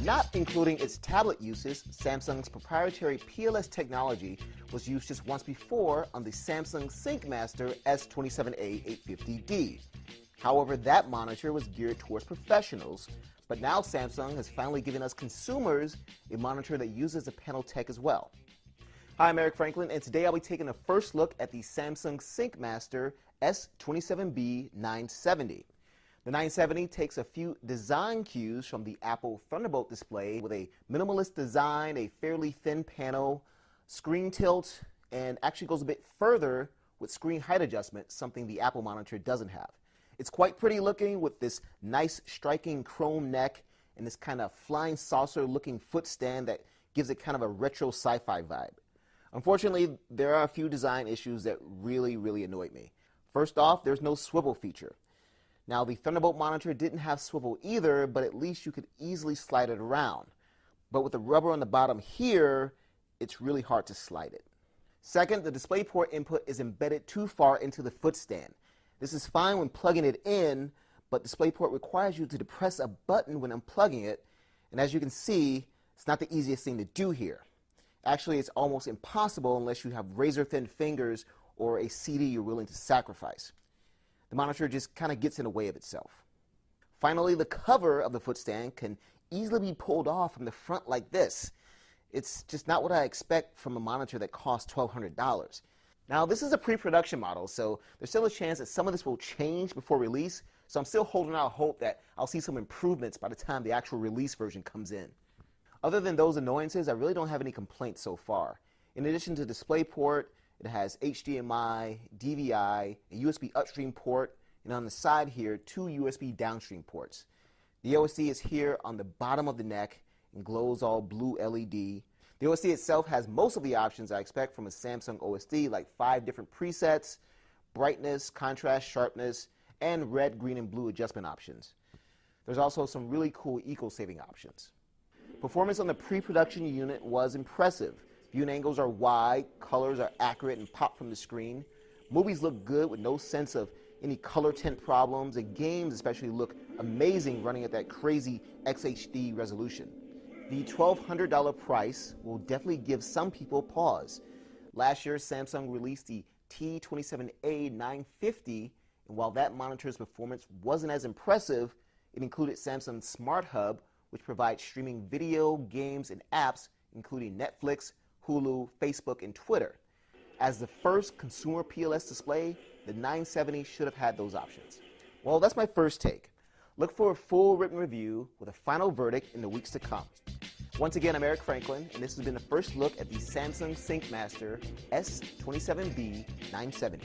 Not including its tablet uses, Samsung's proprietary PLS technology was used just once before on the Samsung SyncMaster S27A850D. However, that monitor was geared towards professionals, but now Samsung has finally given us consumers a monitor that uses the panel tech as well. Hi, I'm Eric Franklin, and today I'll be taking a first look at the Samsung SyncMaster S27B970. The 970 takes a few design cues from the Apple Thunderbolt display with a minimalist design, a fairly thin panel, screen tilt, and actually goes a bit further with screen height adjustment, something the Apple monitor doesn't have. It's quite pretty looking with this nice striking chrome neck and this kind of flying saucer looking foot stand that gives it kind of a retro sci-fi vibe. Unfortunately, there are a few design issues that really annoyed me. First off, there's no swivel feature. Now, the Thunderbolt monitor didn't have swivel either, but at least you could easily slide it around. But with the rubber on the bottom here, it's really hard to slide it. Second, the DisplayPort input is embedded too far into the foot stand. This is fine when plugging it in, but DisplayPort requires you to depress a button when unplugging it, and as you can see, it's not the easiest thing to do here. Actually, it's almost impossible unless you have razor-thin fingers or a CD you're willing to sacrifice. The monitor just kind of gets in the way of itself. Finally, the cover of the footstand can easily be pulled off from the front like this. It's just not what I expect from a monitor that costs $1,200. Now, this is a pre-production model, so there's still a chance that some of this will change before release, so I'm still holding out hope that I'll see some improvements by the time the actual release version comes in. Other than those annoyances, I really don't have any complaints so far. In addition to DisplayPort, it has HDMI, DVI, a USB upstream port, and on the side here, 2 USB downstream ports. The OSD is here on the bottom of the neck and glows all blue LED. The OSD itself has most of the options I expect from a Samsung OSD, like 5 different presets, brightness, contrast, sharpness, and red, green, and blue adjustment options. There's also some really cool eco-saving options. Performance on the pre-production unit was impressive. Viewing angles are wide, colors are accurate and pop from the screen. Movies look good with no sense of any color tint problems, and games especially look amazing running at that crazy XHD resolution. The $1,200 price will definitely give some people pause. Last year, Samsung released the T27A950, and while that monitor's performance wasn't as impressive, it included Samsung's Smart Hub, which provides streaming video, games, and apps, including Netflix, Hulu, Facebook, and Twitter. As the first consumer PLS display, the 970 should have had those options. Well, that's my first take. Look for a full written review with a final verdict in the weeks to come. Once again, I'm Eric Franklin, and this has been the first look at the Samsung SyncMaster S27B970.